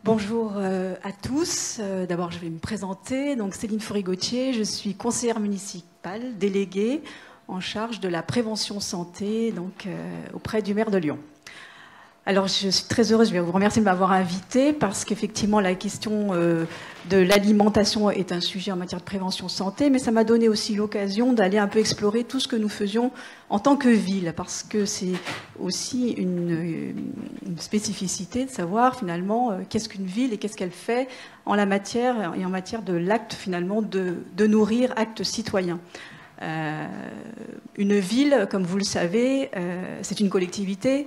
Bonjour à tous. D'abord, je vais me présenter. Donc, Céline Fourie-Gauthier, je suis conseillère municipale déléguée en charge de la prévention santé donc, auprès du maire de Lyon. Alors, je suis très heureuse, je vais vous remercier de m'avoir invitée parce qu'effectivement, la question de l'alimentation est un sujet en matière de prévention santé, mais ça m'a donné aussi l'occasion d'aller un peu explorer tout ce que nous faisions en tant que ville, parce que c'est aussi une spécificité de savoir finalement qu'est-ce qu'une ville et qu'est-ce qu'elle fait en la matière et en matière de l'acte finalement de nourrir, acte citoyen. Une ville, comme vous le savez, c'est une collectivité.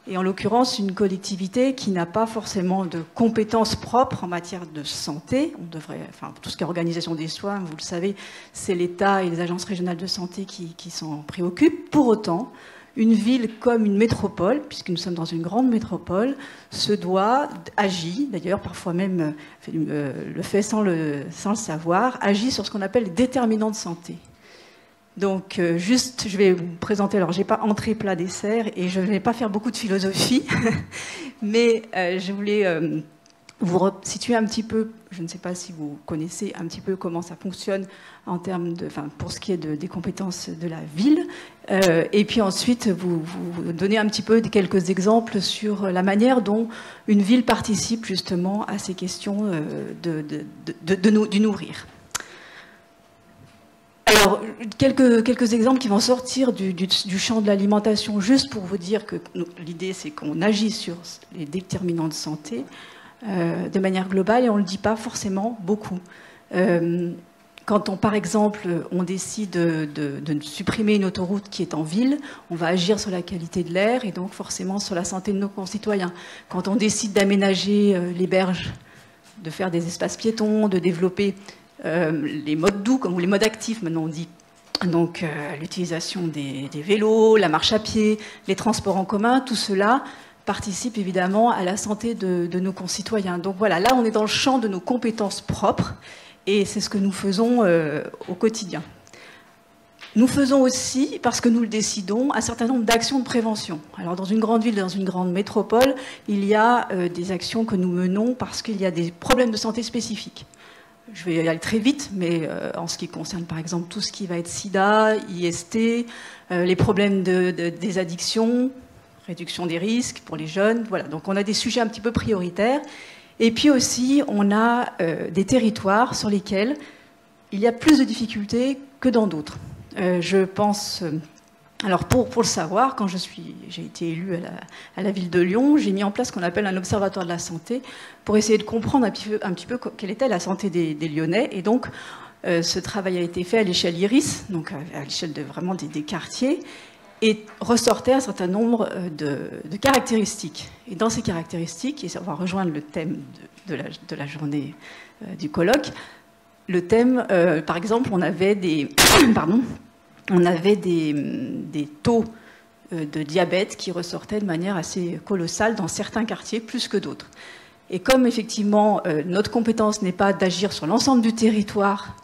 Et en l'occurrence, une collectivité qui n'a pas forcément de compétences propres en matière de santé. On devrait, enfin, tout ce qui est organisation des soins, vous le savez, c'est l'État et les agences régionales de santé qui s'en préoccupent. Pour autant, une ville comme une métropole, puisque nous sommes dans une grande métropole, se doit, agit, d'ailleurs parfois même le fait sans le savoir, agit sur ce qu'on appelle les déterminants de santé. Donc, juste, je vais vous présenter, alors j'ai pas entrée, plat, dessert, et je ne vais pas faire beaucoup de philosophie, mais je voulais vous situer un petit peu, je ne sais pas si vous connaissez un petit peu comment ça fonctionne en termes de, enfin, pour ce qui est des compétences de la ville, et puis ensuite vous donner un petit peu quelques exemples sur la manière dont une ville participe justement à ces questions du nourrir. Alors, quelques exemples qui vont sortir du champ de l'alimentation, juste pour vous dire que l'idée, c'est qu'on agit sur les déterminants de santé de manière globale et on ne le dit pas forcément beaucoup. Quand par exemple, on décide de supprimer une autoroute qui est en ville, on va agir sur la qualité de l'air et donc forcément sur la santé de nos concitoyens. Quand on décide d'aménager les berges, de faire des espaces piétons, de développer les modes doux, comme les modes actifs, maintenant on dit, donc l'utilisation des vélos, la marche à pied, les transports en commun, tout cela participe évidemment à la santé de nos concitoyens. Donc voilà, là on est dans le champ de nos compétences propres et c'est ce que nous faisons au quotidien. Nous faisons aussi, parce que nous le décidons, un certain nombre d'actions de prévention. Alors dans une grande ville, dans une grande métropole, il y a des actions que nous menons parce qu'il y a des problèmes de santé spécifiques. Je vais aller très vite, mais en ce qui concerne par exemple tout ce qui va être sida, IST, les problèmes des addictions, réduction des risques pour les jeunes, voilà. Donc on a des sujets un petit peu prioritaires. Et puis aussi, on a des territoires sur lesquels il y a plus de difficultés que dans d'autres. Je pense... Alors pour le savoir, quand j'ai été élue à la ville de Lyon, j'ai mis en place ce qu'on appelle un observatoire de la santé pour essayer de comprendre un petit peu quelle était la santé des Lyonnais. Et donc ce travail a été fait à l'échelle IRIS, donc à l'échelle vraiment des quartiers, et ressortait un certain nombre de caractéristiques. Et dans ces caractéristiques, et ça va rejoindre le thème de la journée du colloque, le thème, par exemple, on avait des... pardon, on avait des taux de diabète qui ressortaient de manière assez colossale dans certains quartiers, plus que d'autres. Et comme effectivement notre compétence n'est pas d'agir sur l'ensemble du territoire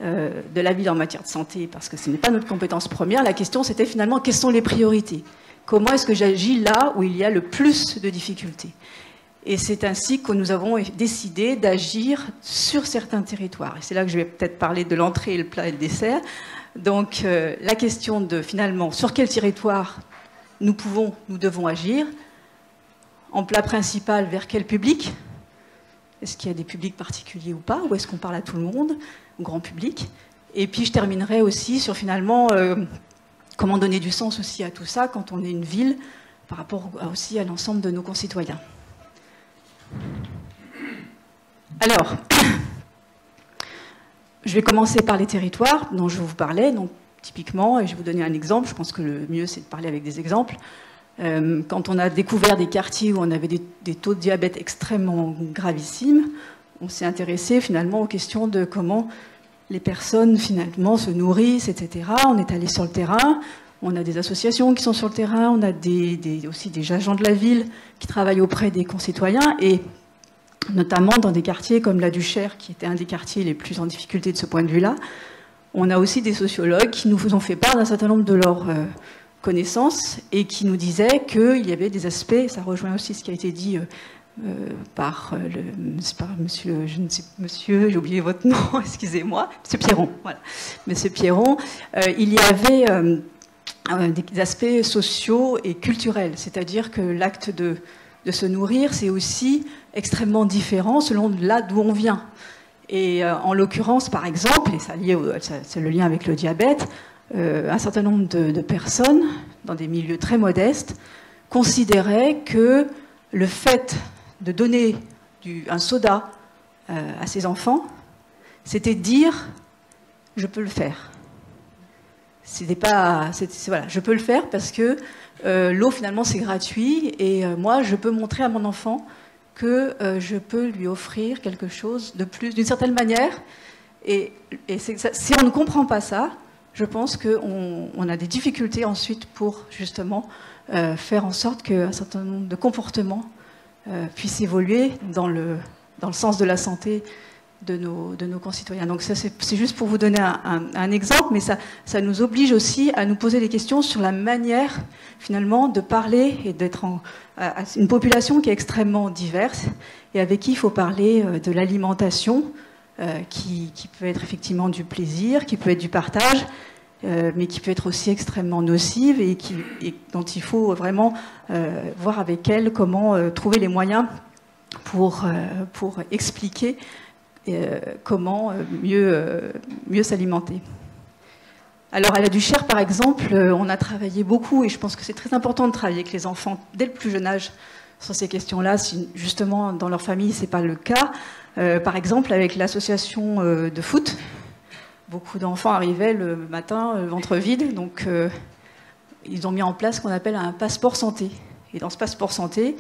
de la ville en matière de santé, parce que ce n'est pas notre compétence première, la question c'était finalement quelles sont les priorités? Comment est-ce que j'agis là où il y a le plus de difficultés? Et c'est ainsi que nous avons décidé d'agir sur certains territoires. Et c'est là que je vais peut-être parler de l'entrée, le plat et le dessert. Donc la question de finalement sur quel territoire nous devons agir, en plat principal vers quel public, est-ce qu'il y a des publics particuliers ou pas, ou est-ce qu'on parle à tout le monde, au grand public, et puis je terminerai aussi sur finalement comment donner du sens aussi à tout ça quand on est une ville par rapport aussi à l'ensemble de nos concitoyens. Alors, je vais commencer par les territoires dont je vous parlais, donc typiquement, et je vais vous donner un exemple, je pense que le mieux c'est de parler avec des exemples. Quand on a découvert des quartiers où on avait des taux de diabète extrêmement gravissimes, on s'est intéressé finalement aux questions de comment les personnes finalement se nourrissent, etc. On est allé sur le terrain, on a des associations qui sont sur le terrain, on a aussi des agents de la ville qui travaillent auprès des concitoyens, et notamment dans des quartiers comme la Duchère, qui était un des quartiers les plus en difficulté de ce point de vue-là. On a aussi des sociologues qui nous ont fait part d'un certain nombre de leurs connaissances et qui nous disaient qu'il y avait des aspects, ça rejoint aussi ce qui a été dit par monsieur, je ne sais, monsieur, j'ai oublié votre nom, excusez-moi, monsieur Pierron, voilà, monsieur Pierron, il y avait des aspects sociaux et culturels, c'est-à-dire que l'acte de se nourrir, c'est aussi extrêmement différent selon là d'où on vient. Et en l'occurrence, par exemple, et c'est le lien avec le diabète, un certain nombre de personnes, dans des milieux très modestes, considéraient que le fait de donner un soda à ses enfants, c'était dire « je peux le faire ». C'était pas, voilà, je peux le faire parce que l'eau finalement c'est gratuit et moi je peux montrer à mon enfant que je peux lui offrir quelque chose de plus, d'une certaine manière. Et si on ne comprend pas ça, je pense qu'on a des difficultés ensuite pour justement faire en sorte qu'un certain nombre de comportements puissent évoluer dans le sens de la santé de nos concitoyens. Donc ça, c'est juste pour vous donner un exemple, mais ça nous oblige aussi à nous poser des questions sur la manière, finalement, de parler et d'être à une population qui est extrêmement diverse et avec qui il faut parler de l'alimentation, qui peut être effectivement du plaisir, qui peut être du partage, mais qui peut être aussi extrêmement nocive et dont il faut vraiment voir avec elle comment trouver les moyens pour expliquer comment mieux s'alimenter. Alors à la Duchère, par exemple, on a travaillé beaucoup, et je pense que c'est très important de travailler avec les enfants dès le plus jeune âge sur ces questions-là, si justement dans leur famille ce n'est pas le cas. Par exemple, avec l'association de foot, beaucoup d'enfants arrivaient le matin, le ventre vide, donc ils ont mis en place ce qu'on appelle un passeport santé. Et dans ce passeport santé,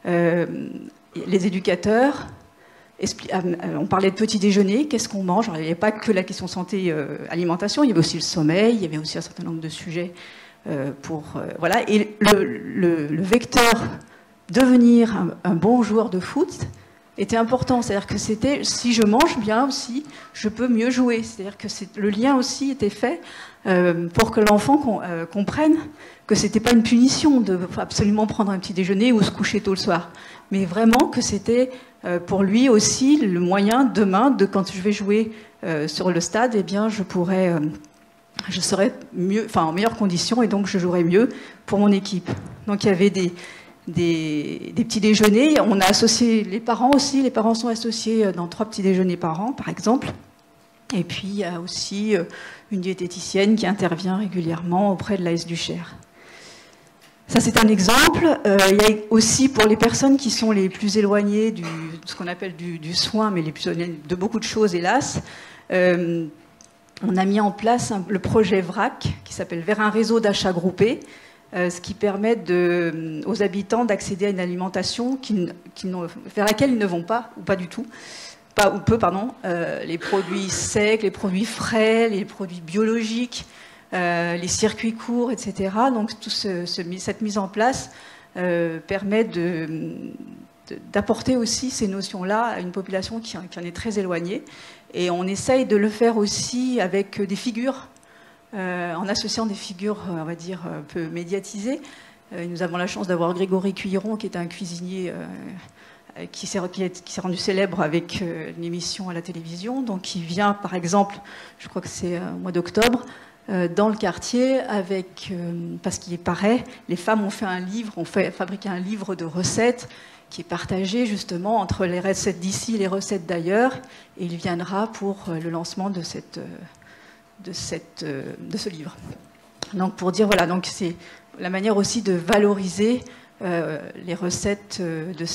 les éducateurs, on parlait de petit déjeuner, qu'est-ce qu'on mange. Alors, il n'y avait pas que la question santé alimentation, il y avait aussi le sommeil, il y avait aussi un certain nombre de sujets voilà. Et le vecteur devenir un bon joueur de foot était important, c'est-à-dire que c'était si je mange bien aussi, je peux mieux jouer. C'est-à-dire que le lien aussi était fait pour que l'enfant comprenne que c'était pas une punition de absolument prendre un petit déjeuner ou se coucher tôt le soir, mais vraiment que c'était pour lui aussi le moyen demain quand je vais jouer sur le stade, eh bien je serais mieux, en meilleures conditions et donc je jouerais mieux pour mon équipe. Donc il y avait des petits déjeuners. On a associé les parents aussi. Les parents sont associés dans 3 petits déjeuners par an, par exemple. Et puis il y a aussi une diététicienne qui intervient régulièrement auprès de l'AS Duchère. Ça, c'est un exemple. Il y a aussi pour les personnes qui sont les plus éloignées de ce qu'on appelle du soin, mais les plus éloignées de beaucoup de choses, hélas, on a mis en place le projet VRAC, qui s'appelle Vers un réseau d'achat groupé, ce qui permet aux habitants d'accéder à une alimentation vers laquelle ils ne vont pas, ou pas du tout, ou peu, pardon, les produits secs, les produits frais, les produits biologiques, les circuits courts, etc. Donc cette mise en place permet d'apporter aussi ces notions-là à une population qui en est très éloignée. Et on essaye de le faire aussi avec des figures, en associant des figures, on va dire, un peu médiatisées. Nous avons la chance d'avoir Grégory Cuilleron, qui est un cuisinier qui s'est rendu célèbre avec une émission à la télévision. Donc il vient, par exemple, je crois que c'est au mois d'octobre, dans le quartier, parce qu'il paraît, les femmes ont fait un livre, fabriqué un livre de recettes qui est partagé justement entre les recettes d'ici et les recettes d'ailleurs, et il viendra pour le lancement de ce livre. Donc pour dire, voilà, donc c'est la manière aussi de valoriser les recettes de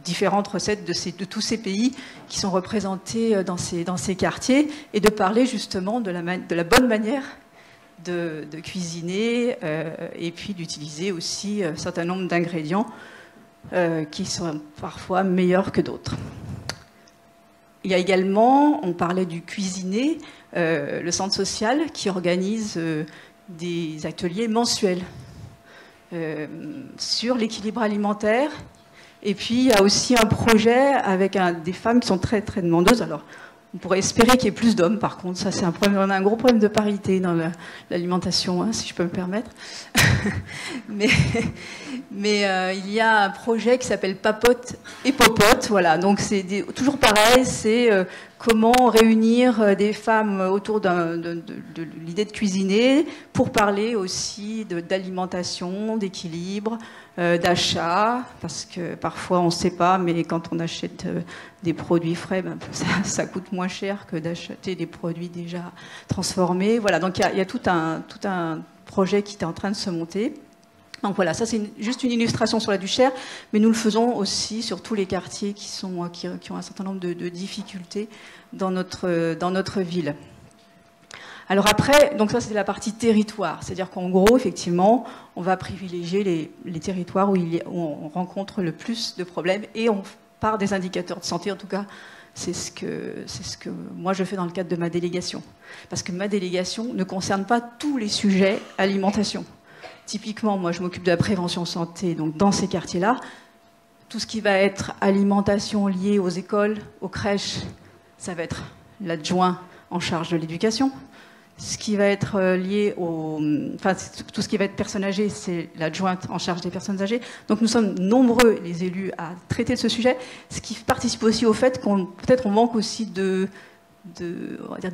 différentes recettes de tous ces pays qui sont représentés dans ces quartiers, et de parler justement de la bonne manière de cuisiner et puis d'utiliser aussi un certain nombre d'ingrédients qui sont parfois meilleurs que d'autres. Il y a également, on parlait du cuisiner, le centre social qui organise des ateliers mensuels sur l'équilibre alimentaire. Et puis il y a aussi un projet avec des femmes qui sont très très demandeuses. Alors On pourrait espérer qu'il y ait plus d'hommes, par contre. Ça, c'est un problème. On a un gros problème de parité dans l'alimentation, hein, si je peux me permettre. mais il y a un projet qui s'appelle Papote et Popote. Voilà. Donc, c'est toujours pareil. C'est comment réunir des femmes autour de l'idée de cuisiner pour parler aussi d'alimentation, d'équilibre, d'achat, parce que parfois on ne sait pas, mais quand on achète des produits frais, ben, ça coûte moins cher que d'acheter des produits déjà transformés. Voilà, donc il y a tout un projet qui est en train de se monter. Donc voilà, ça c'est juste une illustration sur la Duchère, mais nous le faisons aussi sur tous les quartiers qui ont un certain nombre de difficultés dans notre ville. Alors après, donc ça c'est la partie territoire, c'est-à-dire qu'en gros, effectivement, on va privilégier les territoires où on rencontre le plus de problèmes et on part des indicateurs de santé, en tout cas, c'est ce que moi je fais dans le cadre de ma délégation. Parce que ma délégation ne concerne pas tous les sujets alimentation. Typiquement, moi je m'occupe de la prévention santé, donc dans ces quartiers-là, tout ce qui va être alimentation liée aux écoles, aux crèches, ça va être l'adjoint en charge de l'éducation. Ce qui va être lié tout ce qui va être personnes âgées, c'est l'adjointe en charge des personnes âgées. Donc nous sommes nombreux, les élus, à traiter de ce sujet, ce qui participe aussi au fait peut-être on manque aussi de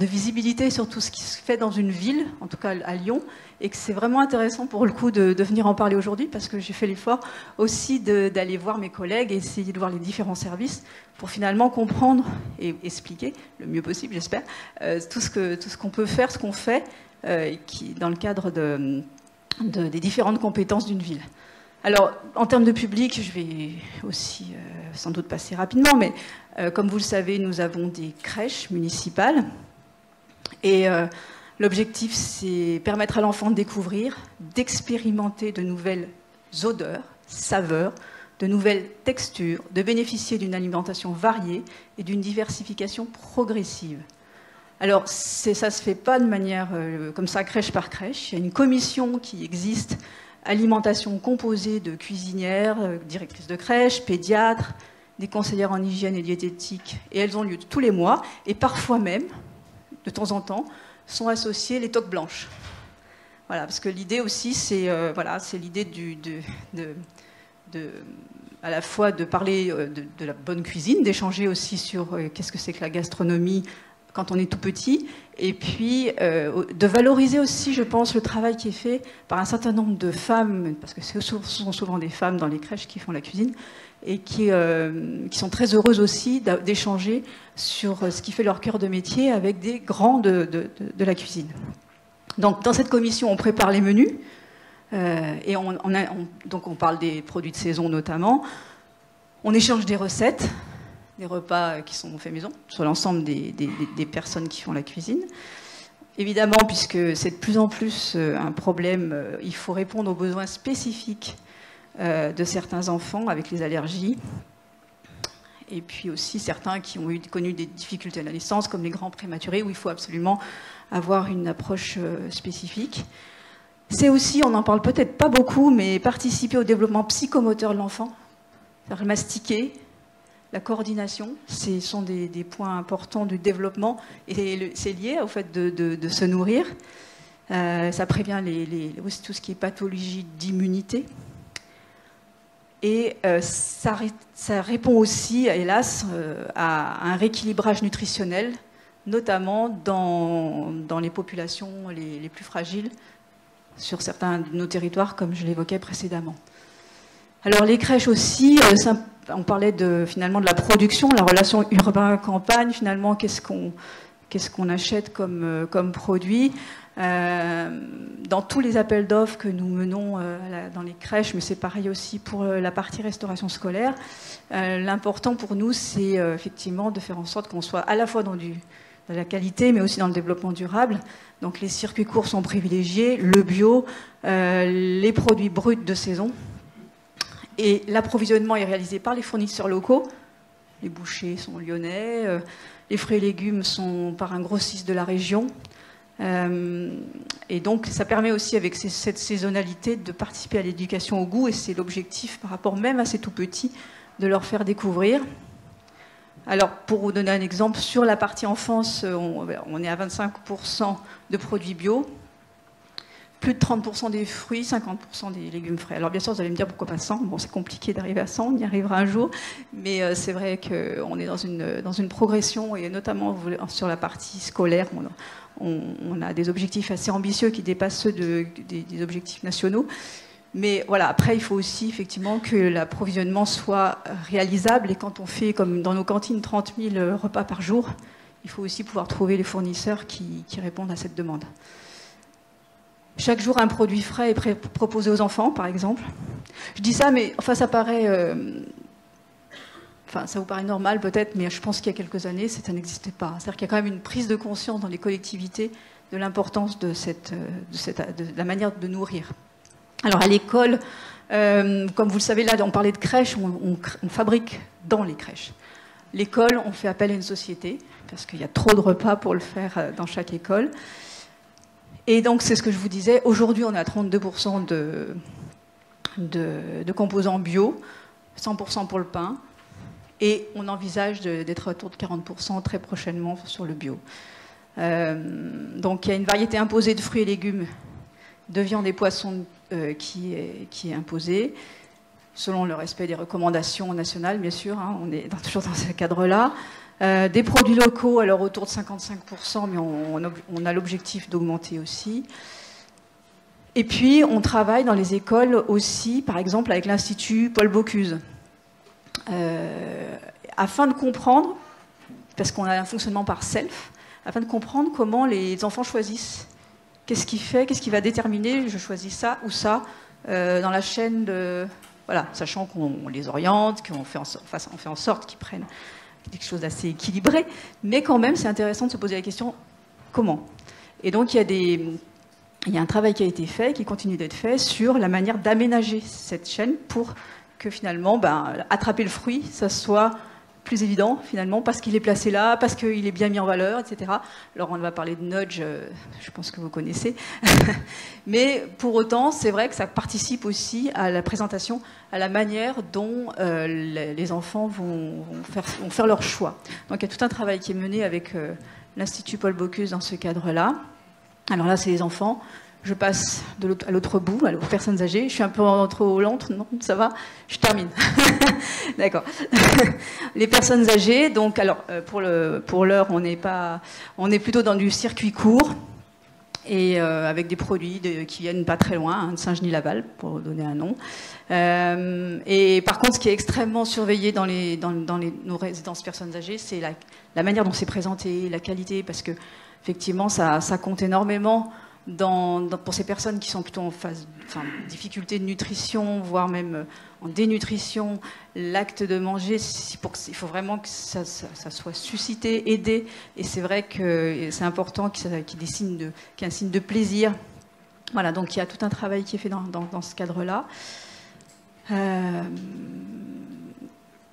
visibilité sur tout ce qui se fait dans une ville, en tout cas à Lyon, et que c'est vraiment intéressant pour le coup de venir en parler aujourd'hui, parce que j'ai fait l'effort aussi d'aller voir mes collègues et essayer de voir les différents services pour finalement comprendre et expliquer le mieux possible, j'espère, tout ce qu'on peut faire, ce qu'on fait, dans le cadre des différentes compétences d'une ville. Alors, en termes de public, je vais aussi sans doute passer rapidement, mais comme vous le savez, nous avons des crèches municipales. Et l'objectif, c'est permettre à l'enfant de découvrir, d'expérimenter de nouvelles odeurs, saveurs, de nouvelles textures, de bénéficier d'une alimentation variée et d'une diversification progressive. Alors, ça ne se fait pas de manière comme ça, crèche par crèche. Il y a une commission qui existe, alimentation composée de cuisinières, directrices de crèche, pédiatres, des conseillères en hygiène et diététique, et elles ont lieu tous les mois, et parfois même, de temps en temps, sont associées les toques blanches. Voilà, parce que l'idée aussi, c'est l'idée à la fois de parler de la bonne cuisine, d'échanger aussi sur qu'est-ce que c'est que la gastronomie quand on est tout petit, et puis de valoriser aussi, je pense, le travail qui est fait par un certain nombre de femmes, parce que ce sont souvent des femmes dans les crèches qui font la cuisine, et qui sont très heureuses aussi d'échanger sur ce qui fait leur cœur de métier avec des grands de la cuisine. Donc dans cette commission, on prépare les menus, et donc on parle des produits de saison notamment, on échange des recettes, des repas qui sont faits maison, sur l'ensemble des personnes qui font la cuisine. Évidemment, puisque c'est de plus en plus un problème, il faut répondre aux besoins spécifiques de certains enfants avec les allergies, et puis aussi certains qui ont connu des difficultés à la naissance, comme les grands prématurés, où il faut absolument avoir une approche spécifique. C'est aussi, on n'en parle peut-être pas beaucoup, mais participer au développement psychomoteur de l'enfant, c'est-à-dire mastiquer, la coordination, ce sont des points importants du développement, et c'est lié au fait de se nourrir. Ça prévient aussi tout ce qui est pathologie d'immunité. Et ça répond aussi, hélas, à un rééquilibrage nutritionnel, notamment dans les populations les plus fragiles, sur certains de nos territoires, comme je l'évoquais précédemment. Alors les crèches aussi, on parlait finalement de la production, la relation urbain-campagne, finalement, qu'est-ce qu'on achète comme produit. Dans tous les appels d'offres que nous menons dans les crèches, mais c'est pareil aussi pour la partie restauration scolaire, l'important pour nous, c'est effectivement de faire en sorte qu'on soit à la fois dans la qualité, mais aussi dans le développement durable. Donc les circuits courts sont privilégiés, le bio, les produits bruts de saison. Et l'approvisionnement est réalisé par les fournisseurs locaux. Les bouchers sont lyonnais, les fruits et légumes sont par un grossiste de la région. Et donc ça permet aussi, avec cette saisonnalité, de participer à l'éducation au goût, et c'est l'objectif par rapport même à ces tout petits, de leur faire découvrir. Alors, pour vous donner un exemple, sur la partie enfance, on est à 25% de produits bio, plus de 30% des fruits, 50% des légumes frais. Alors bien sûr, vous allez me dire pourquoi pas 100. Bon, c'est compliqué d'arriver à 100, on y arrivera un jour, mais c'est vrai qu'on est dans une progression, et notamment sur la partie scolaire, on a des objectifs assez ambitieux qui dépassent ceux des objectifs nationaux. Mais voilà, après, il faut aussi effectivement que l'approvisionnement soit réalisable, et quand on fait, comme dans nos cantines, 30 000 repas par jour, il faut aussi pouvoir trouver les fournisseurs qui répondent à cette demande. Chaque jour, un produit frais est proposé aux enfants, par exemple. Je dis ça, mais enfin, ça paraît... Enfin, ça vous paraît normal peut-être, mais je pense qu'il y a quelques années, ça n'existait pas. C'est-à-dire qu'il y a quand même une prise de conscience dans les collectivités de l'importance de la manière de nourrir. Alors à l'école, comme vous le savez, là, on parlait de crèches, on fabrique dans les crèches. L'école, on fait appel à une société, parce qu'il y a trop de repas pour le faire dans chaque école. Et donc, c'est ce que je vous disais, aujourd'hui, on est à 32% de composants bio, 100% pour le pain, et on envisage d'être autour de 40% très prochainement sur le bio. Donc, il y a une variété imposée de fruits et légumes, de viande et poissons qui est imposée, selon le respect des recommandations nationales, bien sûr, hein, on est toujours dans ce cadre-là. Des produits locaux, alors autour de 55%, mais on a l'objectif d'augmenter aussi. Et puis, on travaille dans les écoles aussi, par exemple, avec l'Institut Paul Bocuse, afin de comprendre, parce qu'on a un fonctionnement par self, afin de comprendre comment les enfants choisissent. Qu'est-ce qui va déterminer, je choisis ça ou ça, dans la chaîne de... Voilà, sachant qu'on les oriente, qu'on fait en sorte qu'ils prennent quelque chose d'assez équilibré, mais quand même, c'est intéressant de se poser la question, comment? Et donc, il y a un travail qui a été fait, qui continue d'être fait, sur la manière d'aménager cette chaîne pour que finalement, attraper le fruit, ça soit plus évident, finalement, parce qu'il est placé là, parce qu'il est bien mis en valeur, etc. Alors, on va parler de nudge, je pense que vous connaissez. Mais pour autant, c'est vrai que ça participe aussi à la présentation, à la manière dont les enfants vont faire leur choix. Donc, il y a tout un travail qui est mené avec l'Institut Paul Bocuse dans ce cadre-là. Alors là, c'est les enfants. Je passe à l'autre bout, aux personnes âgées. Je suis un peu trop lente, non? Ça va? Je termine. D'accord. Les personnes âgées, donc, alors, pour l'heure, on est plutôt dans du circuit court, et avec des produits qui viennent pas très loin, hein, de Saint-Genis-Laval, pour donner un nom. Et par contre, ce qui est extrêmement surveillé dans nos résidences personnes âgées, c'est la manière dont c'est présenté, la qualité, parce que effectivement, ça compte énormément pour ces personnes qui sont plutôt en difficulté de nutrition, voire même en dénutrition. L'acte de manger, il faut vraiment que ça soit suscité, aidé, et c'est vrai que c'est important qu'il y ait un signe de plaisir. Voilà, donc il y a tout un travail qui est fait dans ce cadre-là.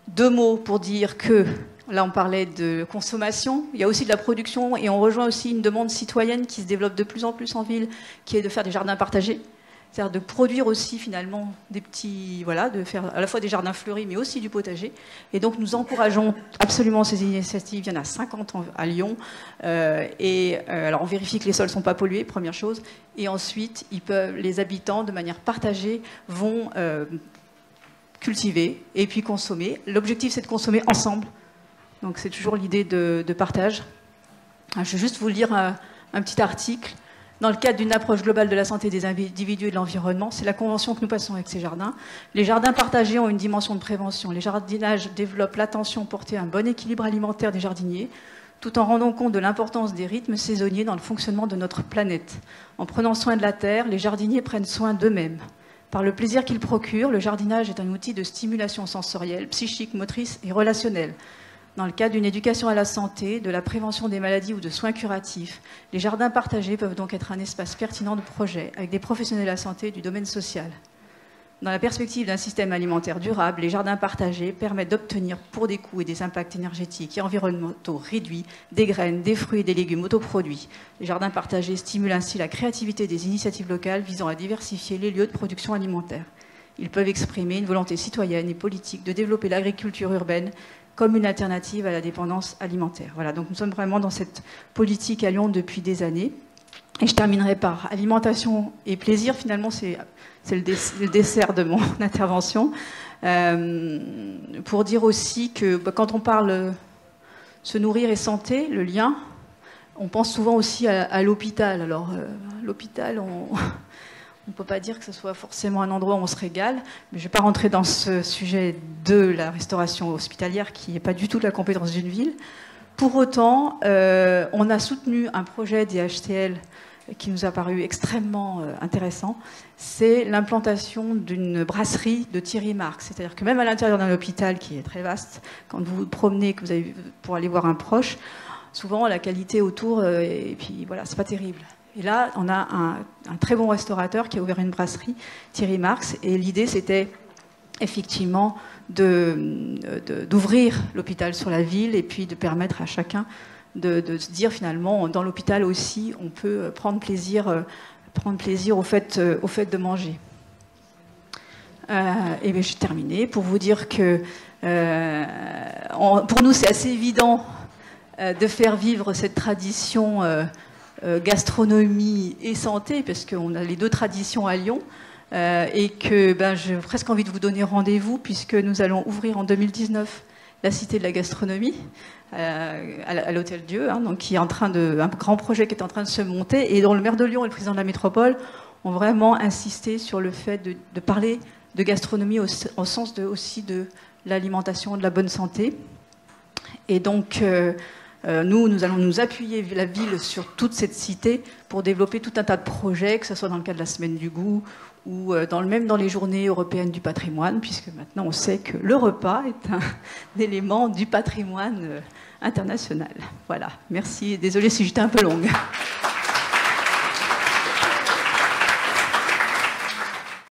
2 mots pour dire que, là on parlait de consommation, il y a aussi de la production, et on rejoint aussi une demande citoyenne qui se développe de plus en plus en ville, qui est de faire des jardins partagés, c'est-à-dire de produire aussi finalement des petits, voilà, de faire à la fois des jardins fleuris, mais aussi du potager. Et donc nous encourageons absolument ces initiatives. Il y en a 50 à Lyon, alors on vérifie que les sols ne sont pas pollués, première chose, et ensuite les habitants, de manière partagée, vont cultiver et puis consommer. L'objectif, c'est de consommer ensemble. Donc c'est toujours l'idée de partage. Je vais juste vous lire un petit article. Dans le cadre d'une approche globale de la santé des individus et de l'environnement, c'est la convention que nous passons avec ces jardins. Les jardins partagés ont une dimension de prévention. Les jardinages développent l'attention portée à un bon équilibre alimentaire des jardiniers, tout en rendant compte de l'importance des rythmes saisonniers dans le fonctionnement de notre planète. En prenant soin de la terre, les jardiniers prennent soin d'eux-mêmes. Par le plaisir qu'il procure, le jardinage est un outil de stimulation sensorielle, psychique, motrice et relationnelle. Dans le cadre d'une éducation à la santé, de la prévention des maladies ou de soins curatifs, les jardins partagés peuvent donc être un espace pertinent de projet avec des professionnels de la santé du domaine social. Dans la perspective d'un système alimentaire durable, les jardins partagés permettent d'obtenir pour des coûts et des impacts énergétiques et environnementaux réduits des graines, des fruits et des légumes autoproduits. Les jardins partagés stimulent ainsi la créativité des initiatives locales visant à diversifier les lieux de production alimentaire. Ils peuvent exprimer une volonté citoyenne et politique de développer l'agriculture urbaine comme une alternative à la dépendance alimentaire. Voilà, donc nous sommes vraiment dans cette politique à Lyon depuis des années. Et je terminerai par alimentation et plaisir. Finalement, c'est le dessert de mon intervention. Pour dire aussi que quand on parle se nourrir et santé, le lien, on pense souvent aussi à l'hôpital. Alors, l'hôpital, on ne peut pas dire que ce soit forcément un endroit où on se régale, mais je ne vais pas rentrer dans ce sujet de la restauration hospitalière qui n'est pas du tout de la compétence d'une ville. Pour autant, on a soutenu un projet des HTL qui nous a paru extrêmement intéressant, c'est l'implantation d'une brasserie de Thierry Marx. C'est-à-dire que même à l'intérieur d'un hôpital qui est très vaste, quand vous vous promenez, que vous avez pour aller voir un proche, souvent la qualité autour, et puis voilà, c'est pas terrible. Et là, on a un très bon restaurateur qui a ouvert une brasserie, Thierry Marx, et l'idée c'était effectivement d'ouvrir l'hôpital sur la ville et puis de permettre à chacun de se dire finalement, dans l'hôpital aussi, on peut prendre plaisir au fait de manger. Et bien, j'ai terminé pour vous dire que pour nous, c'est assez évident de faire vivre cette tradition gastronomie et santé, parce qu'on a les deux traditions à Lyon. Et que j'ai presque envie de vous donner rendez-vous puisque nous allons ouvrir en 2019 la Cité de la Gastronomie à l'Hôtel Dieu, donc qui est un grand projet qui est en train de se monter et dont le maire de Lyon et le président de la métropole ont vraiment insisté sur le fait de parler de gastronomie au sens aussi de l'alimentation, de la bonne santé. Et donc nous allons nous appuyer, la ville, sur toute cette cité pour développer tout un tas de projets, que ce soit dans le cadre de la Semaine du Goût ou même dans les Journées européennes du patrimoine, puisque maintenant on sait que le repas est un élément du patrimoine international. Voilà, merci. Désolée si j'étais un peu longue.